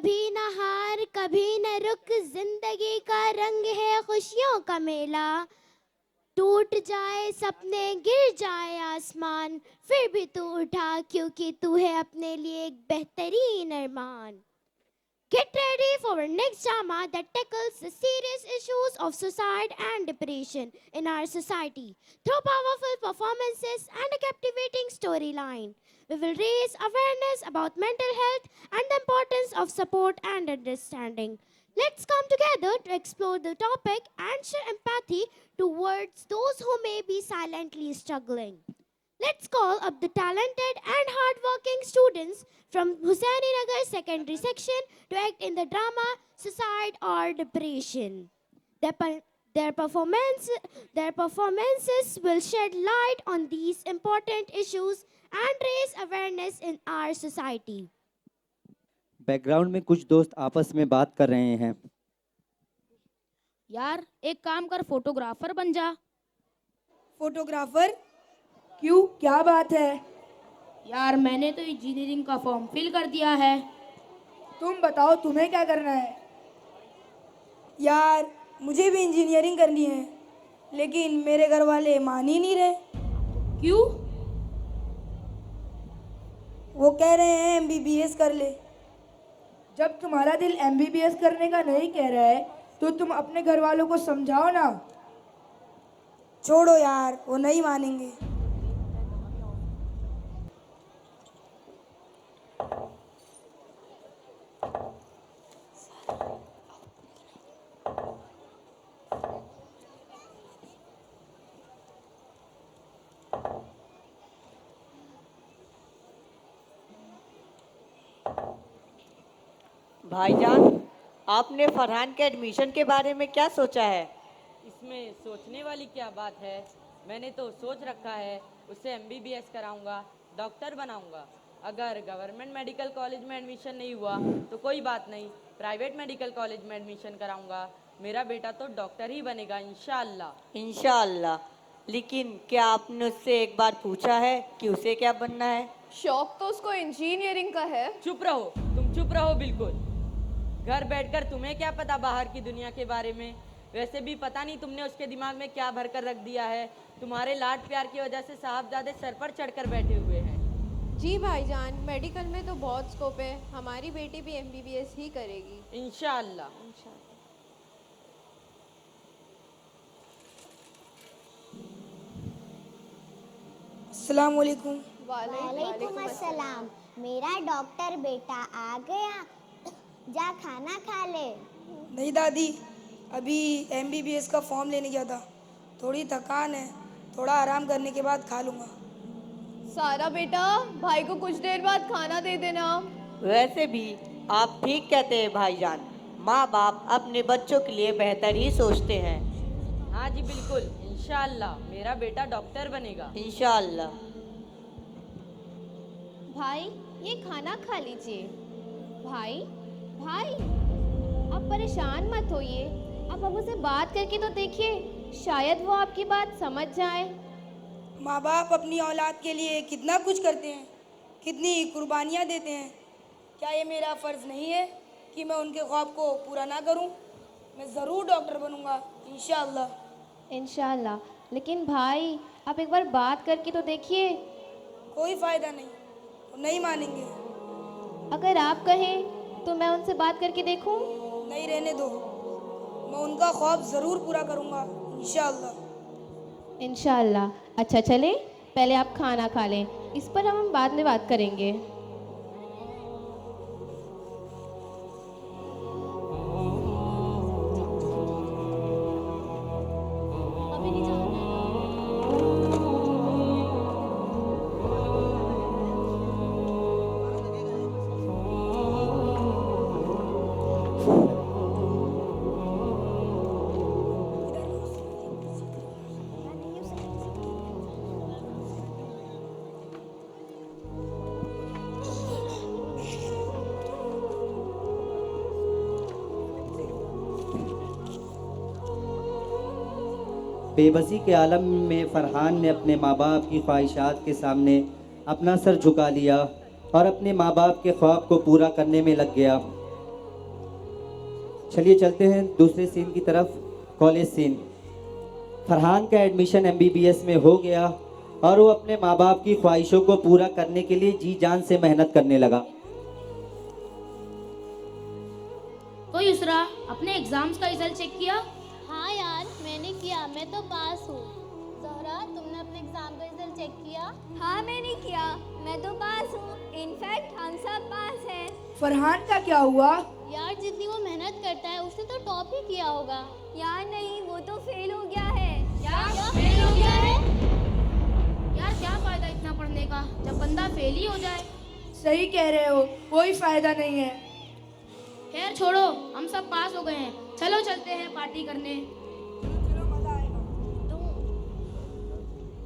कभी न हार कभी न रुक, जिंदगी का रंग है खुशियों का मेला। टूट जाए सपने गिर जाए आसमान, फिर भी तू उठा क्योंकि तू है अपने लिए एक बेहतरीन अरमान। Get ready for our next drama that tackles the serious issues of suicide and depression in our society through powerful performances and a captivating storyline. We will raise awareness about mental health and the importance of support and understanding. Let's come together to explore the topic and show empathy towards those who may be silently struggling. Let's call up the talented and hardworking students from Hussaini Nagar Secondary Section to act in the drama Suicide or Depression. Their, per- their, performance, their performances will shed light on these important issues and raise awareness in our society. Background में कुछ दोस्त आपस में बात कर रहे हैं। यार एक काम कर, फोटोग्राफर बन जा। फोटोग्राफर? क्यों, क्या बात है? यार मैंने तो इंजीनियरिंग का फॉर्म फिल कर दिया है। तुम बताओ तुम्हें क्या करना है? यार मुझे भी इंजीनियरिंग करनी है, लेकिन मेरे घर वाले मान ही नहीं रहे। क्यों? वो कह रहे हैं एमबीबीएस कर ले। जब तुम्हारा दिल एमबीबीएस करने का नहीं कह रहा है तो तुम अपने घर वालों को समझाओ ना। छोड़ो यार, वो नहीं मानेंगे। भाईजान, आपने फरहान के एडमिशन के बारे में क्या सोचा है? इसमें सोचने वाली क्या बात है। मैंने तो सोच रखा है उसे एमबीबीएस कराऊंगा, डॉक्टर बनाऊंगा। अगर गवर्नमेंट मेडिकल कॉलेज में एडमिशन नहीं हुआ तो कोई बात नहीं, प्राइवेट मेडिकल कॉलेज में एडमिशन कराऊंगा। मेरा बेटा तो डॉक्टर ही बनेगा इंशाअल्लाह। इंशाअल्लाह। लेकिन क्या आपने उससे एक बार पूछा है कि उसे क्या बनना है? शौक तो उसको इंजीनियरिंग का है। चुप रहो, तुम चुप रहो बिल्कुल। घर बैठकर तुम्हें क्या पता बाहर की दुनिया के बारे में। वैसे भी पता नहीं तुमने उसके दिमाग में क्या भर कर रख दिया है। तुम्हारे लाड प्यार की वजह से साहबजादे सर पर चढ़कर बैठे हुए हैं। जी भाईजान, मेडिकल में तो बहुत स्कोप है। हमारी बेटी भी एमबीबीएस ही करेगी इंशाअल्लाह। अस्सलाम वालेकुम। वालेकुम अस्सलाम। मेरा डॉक्टर बेटा आ गया, जा खाना खा ले। नहीं दादी, अभी एमबीबीएस का फॉर्म लेने गया था, थोड़ी थकान है, थोड़ा आराम करने के बाद खा लूँगा। सारा बेटा, भाई को कुछ देर बाद खाना दे देना। वैसे भी आप ठीक कहते हैं भाईजान, माँ बाप अपने बच्चों के लिए बेहतर ही सोचते हैं। हाँ जी बिल्कुल, इंशाअल्लाह मेरा बेटा डॉक्टर बनेगा इंशाअल्लाह। भाई ये खाना खा लीजिए। भाई भाई आप परेशान मत होइए, आप अब उसे बात करके तो देखिए, शायद वो आपकी बात समझ जाए। माँ बाप अपनी औलाद के लिए कितना कुछ करते हैं, कितनी कुर्बानियाँ देते हैं। क्या ये मेरा फ़र्ज़ नहीं है कि मैं उनके ख्वाब को पूरा ना करूं? मैं ज़रूर डॉक्टर बनूंगा इंशाअल्लाह। इंशाल्लाह। लेकिन भाई आप एक बार बात करके तो देखिए। कोई फ़ायदा नहीं, वो नहीं मानेंगे। अगर आप कहें तो मैं उनसे बात करके देखूं। नहीं, रहने दो, मैं उनका ख्वाब ज़रूर पूरा करूंगा इंशाअल्लाह। इंशाल्लाह। अच्छा चले, पहले आप खाना खा लें, इस पर हम बाद में बात करेंगे। बेबसी के आलम में फरहान ने अपने माँ बाप की ख्वाहिशात के सामने अपना सर झुका लिया और अपने माँ बाप के ख्वाब को पूरा करने में लग गया। चलिए चलते हैं दूसरे सीन की तरफ, कॉलेज सीन। फरहान का एडमिशन एमबीबीएस में हो गया और वो अपने माँ बाप की ख्वाहिशों को पूरा करने के लिए जी जान से मेहनत करने लगा। कोई उसरा अपने एग्जाम्स का रिजल्ट चेक किया? हाँ यार मैंने किया, मैं तो पास हूँ। ज़हरा तुमने अपने एग्जाम का रिजल्ट चेक किया? हाँ मैंने किया, मैं तो पास हूँ। इनफैक्ट हम सब पास हैं। फरहान का क्या हुआ? यार जितनी वो मेहनत करता है उसने तो टॉप ही किया होगा। यार नहीं, वो तो फेल हो गया है। क्या फेल हो गया है? यार क्या फायदा इतना पढ़ने का जब बंदा फेल ही हो जाए। सही कह रहे हो, कोई फायदा नहीं है। खैर छोड़ो, हम सब पास हो गए हैं, चलो चलते हैं पार्टी करने। चलो मजा आएगा।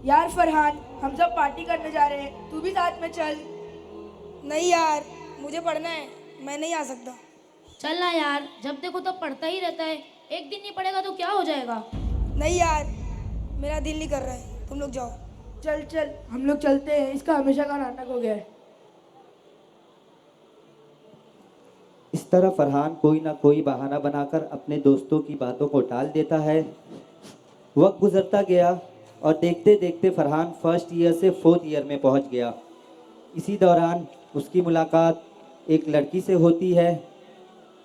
यार फरहान, हम सब पार्टी करने जा रहे हैं, तू भी साथ में चल। नहीं यार, मुझे पढ़ना है, मैं नहीं आ सकता। चल ना यार, जब देखो तो पढ़ता ही रहता है, एक दिन नहीं पढ़ेगा तो क्या हो जाएगा। नहीं यार, मेरा दिल नहीं कर रहा है, तुम लोग जाओ। चल चल, हम लोग चलते हैं, इसका हमेशा का नाटक हो गया है। इस तरह फरहान कोई ना कोई बहाना बनाकर अपने दोस्तों की बातों को टाल देता है। वक्त गुजरता गया और देखते देखते फरहान फर्स्ट ईयर से फोर्थ ईयर में पहुंच गया। इसी दौरान उसकी मुलाकात एक लड़की से होती है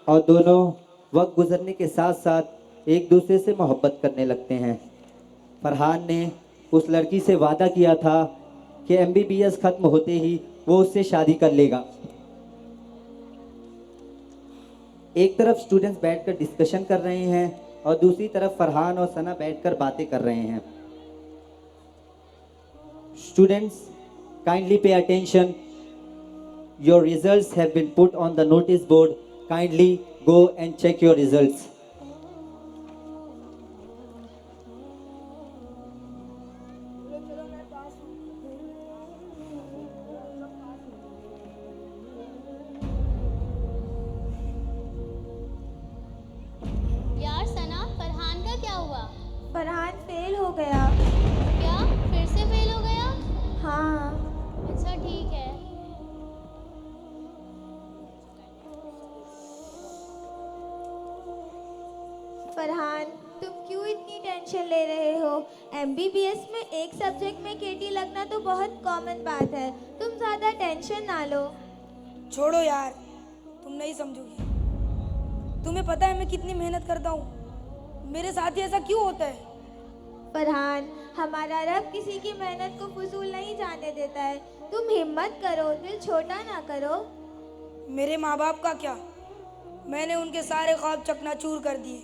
और दोनों वक्त गुजरने के साथ साथ एक दूसरे से मोहब्बत करने लगते हैं। फरहान ने उस लड़की से वादा किया था कि एमबीबीएस ख़त्म होते ही वो उससे शादी कर लेगा। एक तरफ स्टूडेंट्स बैठकर डिस्कशन कर रहे हैं और दूसरी तरफ फरहान और सना बैठकर बातें कर रहे हैं। Students, kindly pay attention, your results have been put on the notice board, kindly go and check your results. यार सना, फरहान का क्या हुआ? फरहान फेल हो गया। क्या फिर से फेल हो गया? हाँ। अच्छा ठीक है। फरहान, तुम क्यों इतनी टेंशन ले रहे हो? एमबीबीएस में एक सब्जेक्ट में केटी लगना तो बहुत कॉमन बात है, तुम ज़्यादा टेंशन ना लो। छोड़ो यार, तुम नहीं समझोगी। तुम्हें पता है मैं कितनी मेहनत करता हूँ, मेरे साथ ही ऐसा क्यों होता है? फरहान, हमारा रब किसी की मेहनत को फजूल नहीं जाने देता है। तुम हिम्मत करो, दिल छोटा ना करो। मेरे माँ बाप का क्या? मैंने उनके सारे ख्वाब चकनाचूर कर दिए,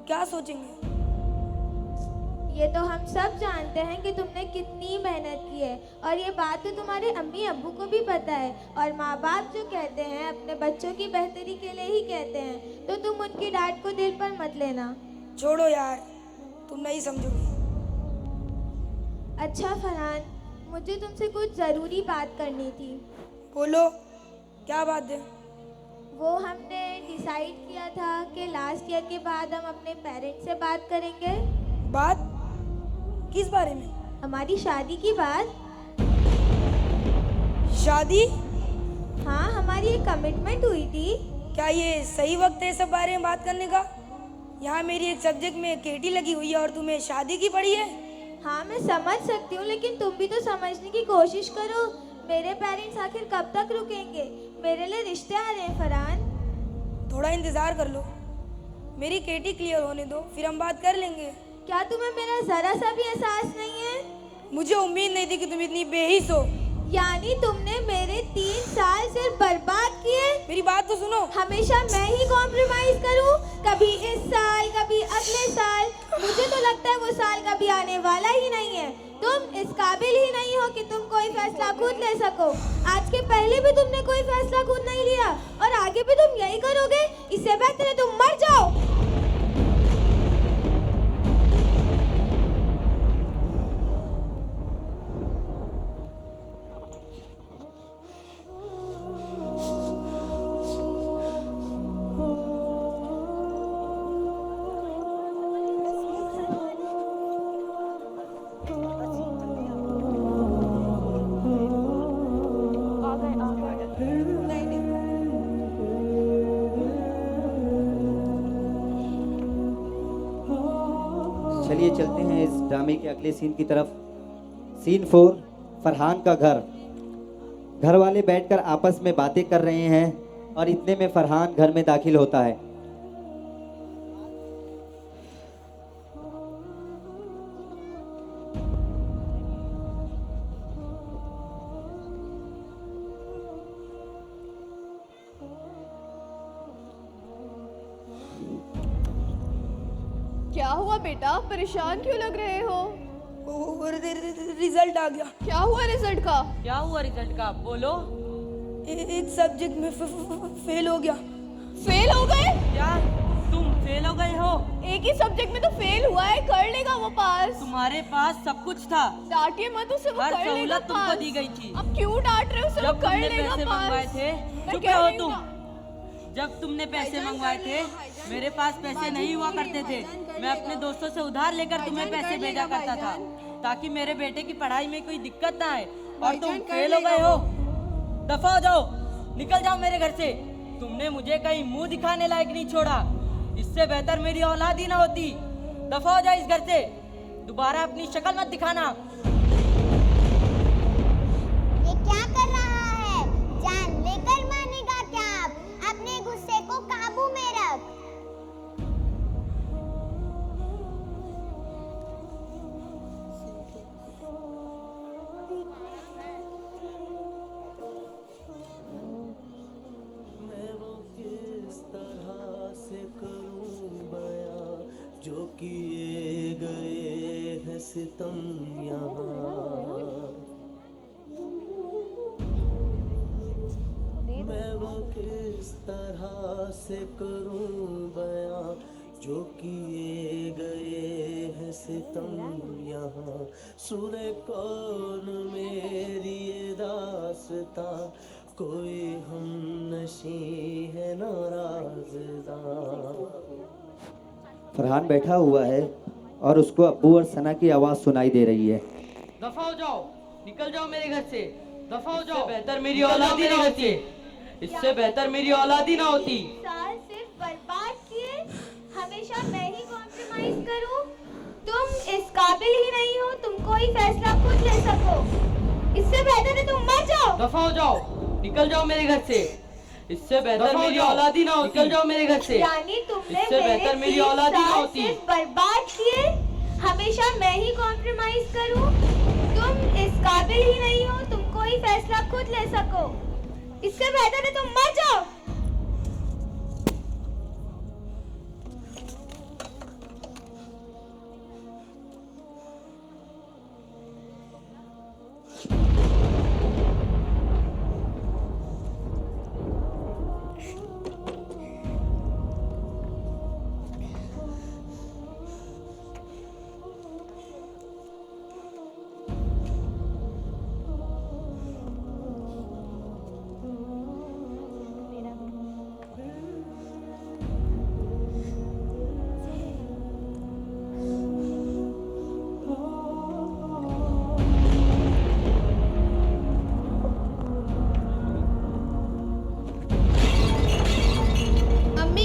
क्या सोचेंगे? ये तो हम सब जानते हैं कि तुमने कितनी मेहनत की है और ये बात तो तुम्हारे अम्मी अब्बू को भी पता है। और माँ बाप जो कहते हैं अपने बच्चों की बेहतरी के लिए ही कहते हैं, तो तुम उनकी डांट को दिल पर मत लेना। छोड़ो यार, तुम नहीं समझोगी। अच्छा फरहान, मुझे तुमसे कुछ ज़रूरी बात करनी थी। बोलो, क्या बात है? वो हमने डिसाइड किया था कि लास्ट ईयर के बाद हम अपने पेरेंट्स से बात करेंगे। बात? किस बारे में? हमारी शादी की बात। शादी? हाँ, हमारी एक कमिटमेंट हुई थी। क्या ये सही वक्त है सब बारे में बात करने का? यहाँ मेरी एक सब्जेक्ट में केटी लगी हुई है और तुम्हें शादी की पड़ी है। हाँ मैं समझ सकती हूँ, लेकिन तुम भी तो समझने की कोशिश करो। मेरे पेरेंट्स आखिर कब तक रुकेंगे? मेरे लिए रिश्ते आ रहे हैं फरहान। थोड़ा इंतज़ार कर लो, मेरी केटी क्लियर होने दो, फिर हम बात कर लेंगे। क्या तुम्हें मेरा ज़रा सा भी एहसास नहीं है? मुझे उम्मीद नहीं थी कि तुम इतनी बेहिस हो। यानी तुमने मेरे 3 साल सिर्फ बर्बाद किए? मेरी बात तो सुनो। हमेशा मैं ही कॉम्प्रोमाइज करूं, कभी इस साल कभी अगले साल। मुझे तो लगता है वो साल कभी आने वाला ही नहीं है। तुम इस काबिल ही नहीं हो कि तुम कोई फैसला खुद ले सको। आज के पहले भी तुमने कोई फैसला खुद नहीं लिया और आगे भी तुम यही करोगे। इससे बेहतर है तुम मर जाओ। चलिए चलते हैं इस ड्रामे के अगले सीन की तरफ। सीन 4, फरहान का घर। घर वाले बैठकर आपस में बातें कर रहे हैं और इतने में फरहान घर में दाखिल होता है। क्या हुआ बेटा, परेशान क्यों लग रहे हो? वो रिजल्ट आ गया। क्या हुआ रिजल्ट का? क्या हुआ रिजल्ट का, बोलो। एक सब्जेक्ट में फेल हो गया। फेल हो गए? क्या तुम फेल हो गए हो? एक ही सब्जेक्ट में तो फेल हुआ है, कर लेगा वो पास। तुम्हारे पास सब कुछ था, डांटिए मत उसे, वो हर कर लेगा सहूलत तुमको पास। दी गई थी। अब क्यों डांट रहे हो उसे, वो जब कर तुमने लेगा पैसे मंगवाए पास। थे, मैं चुप कह रहो रही हूँ तुम। ना। जब तुमने पैसे मंगवाए थे, मेरे पास पैसे नहीं हुआ करते थे। मैं अपने दोस्तों से उधार लेकर तुम्हें पैसे भेजा करता था, ताकि मेरे बेटे की पढ़ाई में कोई दिक्कत ना आए। और तुम फेल हो गए हो। दफा हो जाओ, निकल जाओ मेरे घर से। तुमने मुझे कहीं मुंह दिखाने लायक नहीं छोड़ा। इससे बेहतर मेरी औलाद ही ना होती। दफा हो जाओ इस घर से, दोबारा अपनी शक्ल मत दिखाना। ये क्या कर रहा है? जान लेकर मानेगा क्या आप? अपने गुस्से को काबू में रख। मैं वो किस तरह से करूं बयां जो किए गए हैं सितम यहाँ। मैं वो किस तरह से करूं बयां जो किए गए हैं सितम यहाँ। सुने कौन मेरी ये दास्तां, कोई हम नशी है नाराज़दा। फरहान बैठा हुआ है और उसको अब्बू और सना की आवाज़ सुनाई दे रही है। दफा हो जाओ, निकल जाओ मेरे घर से। दफा हो जाओ, बेहतर मेरी औलाद ही ना होती। इससे बेहतर मेरी औलाद ही ना होती। साल सिर्फ बर्बाद किए, हमेशा मैं ही कॉम्प्रोमाइज करूं? तुम इस काबिल ही नहीं हो, तुम कोई फैसला खुद ले सको। इससे बेहतर है तुम मर जाओ। दफा हो जाओ, निकल जाओ मेरे घर से। इससे बेहतर मेरी औलाद ही ना होती। निकल जाओ मेरे घर से। यानी तुमने इससे बेहतर मेरी औलाद ही ना होती। सिर्फ बर्बाद किए, हमेशा मैं ही कॉम्प्रोमाइज करूं? तुम इस काबिल ही नहीं हो, तुम कोई फैसला खुद ले सको। इससे बेहतर है तुम मर जाओ।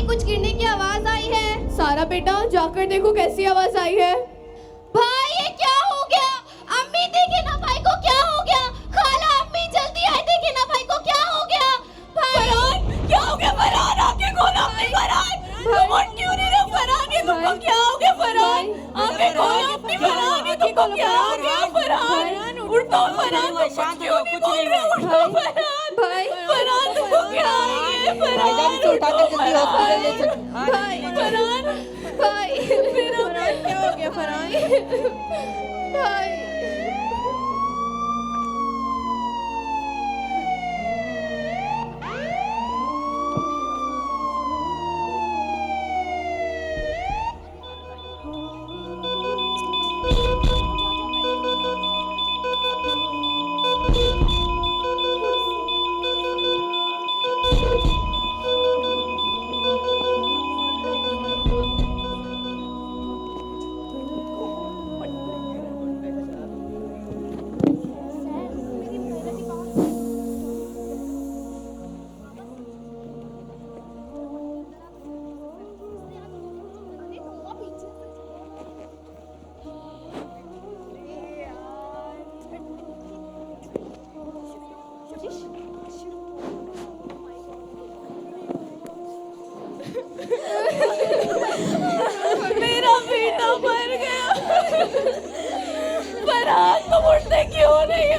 कुछ गिरने की आवाज आई है। सारा बेटा जाकर देखो कैसी आवाज आई है। भाई ये क्या हो गया? अम्मी देखे ना भाई को क्या हो गया? खाला अम्मी जल्दी आए, देखे ना भाई को क्या हो गया? फरहान क्या हो गया? फरहान आके खोलो अपनी। फरहान तुम उठ क्यों नहीं रहे? फरहान ये तुमको क्या हो गया? फरहान आके खोलो अपनी। फरहान ये तुमको क्या हो गया? फरहान उठो। फरहान तुम कुछ क्यों नहीं बोल रहे? उठो फरहान। भाई फरहान तुमको क्या हो गया? फरहान उठाकर जल्दी हॉस्पिटल ले चलो। भाई फरहान, भाई फरहान क्या हो गया? फरहान भाई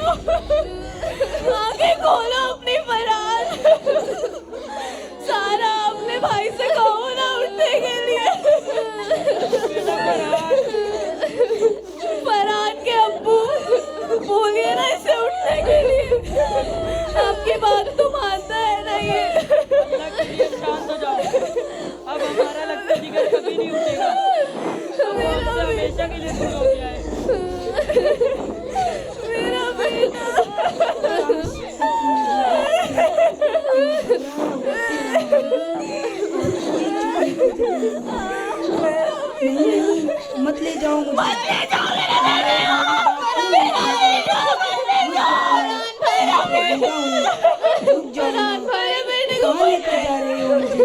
आंखें खोलो अपनी फरहान। सारा अपने भाई से कहो ना उठने के लिए। फरहान के अब्बू बोलिए ना इसे उठने के लिए। आपकी बात तो मानता है ना ये। अल्लाह के लिए शांत हो जाओ। अब हमारा लगता जिगर कभी नहीं उठेगा। अब हमसे हमेशा के लिए दूर हो गया है। मेरा बेटा। नहीं, मत ले जाओ मुझे। रुक जाओ ना। कहाँ लेकर जा रहे हो मुझे?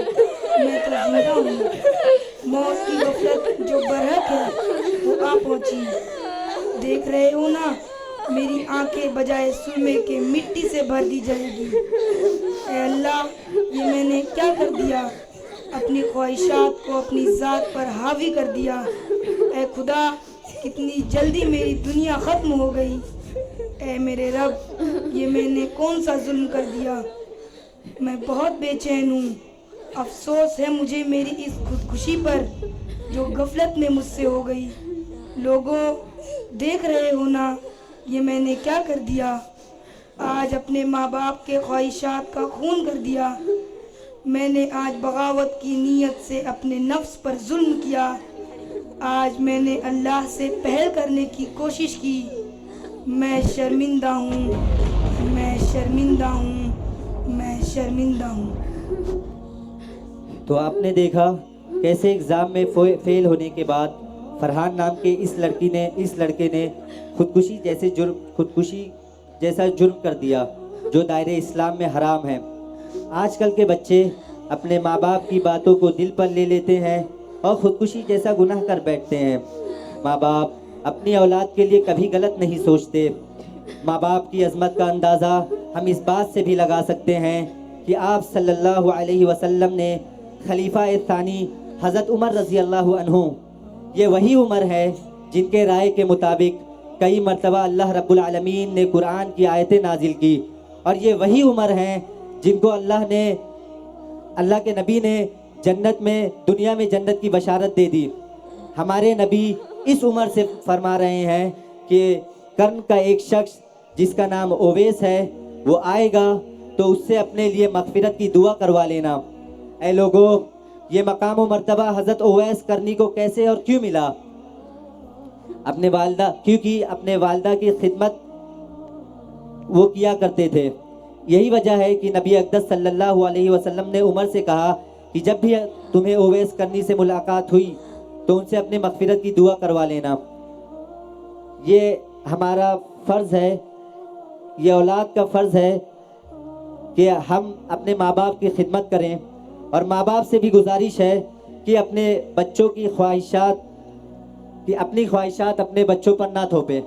मैं तो जिंदा हूँ। मौत की गफलत जो बरहक है वो आ पहुँची। देख रहे हो ना, मेरी आंखें बजाय सुरमे के मिट्टी से भर दी जाएगी। ऐ अल्लाह, ये मैंने क्या कर दिया? अपनी ख्वाहिशात को अपनी ज़ात पर हावी कर दिया। ऐ खुदा, कितनी जल्दी मेरी दुनिया ख़त्म हो गई। ऐ मेरे रब, ये मैंने कौन सा जुल्म कर दिया? मैं बहुत बेचैन हूँ। अफसोस है मुझे मेरी इस खुदकुशी पर जो गफलत में मुझसे हो गई। लोगों, देख रहे हो ना, ये मैंने क्या कर दिया? आज अपने माँ बाप के ख्वाहिशात का खून कर दिया। मैंने आज बगावत की नीयत से अपने नफ्स पर जुल्म किया। आज मैंने अल्लाह से पहल करने की कोशिश की। मैं शर्मिंदा हूँ, मैं शर्मिंदा हूँ, मैं शर्मिंदा हूँ। तो आपने देखा कैसे एग्ज़ाम में फेल होने के बाद फरहान नाम के इस लड़के ने खुदकुशी जैसा जुर्म कर दिया जो दायरे इस्लाम में हराम है। आजकल के बच्चे अपने माँ बाप की बातों को दिल पर ले लेते हैं और ख़ुदकुशी जैसा गुनाह कर बैठते हैं। माँ बाप अपनी औलाद के लिए कभी गलत नहीं सोचते। माँ बाप की अज़मत का अंदाज़ा हम इस बात से भी लगा सकते हैं कि आप सल्लल्लाहु अलैहि वसल्लम ने खलीफा थानी हज़रत उमर रज़ी अल्लाह अन्हु, ये वही उमर है जिनके राय के मुताबिक कई मरतबा अल्लाह रब्बुल आलमीन ने कुरान की आयतें नाजिल की, और ये वही उमर हैं जिनको अल्लाह के नबी ने जन्नत में, दुनिया में जन्नत की बशारत दे दी। हमारे नबी इस उमर से फरमा रहे हैं कि कर्न का एक शख्स जिसका नाम ओवैस है वो आएगा तो उससे अपने लिए मगफिरत की दुआ करवा लेना। ऐ लोगों, ये मकाम व मर्तबा हज़रत ओवैस करनी को कैसे और क्यों मिला? क्योंकि अपने वालदा की खिदमत वो किया करते थे। यही वजह है कि नबी अक़दस सल्लल्लाहु अलैहि वसल्लम ने उमर से कहा कि जब भी तुम्हें ओवैस करनी से मुलाकात हुई तो उनसे अपने मगफिरत की दुआ करवा लेना। ये हमारा फ़र्ज़ है, ये औलाद का फ़र्ज़ है कि हम अपने माँ बाप की खिदमत करें, और माँ बाप से भी गुजारिश है कि अपने बच्चों की ख्वाहिशात अपने बच्चों पर ना थोपें।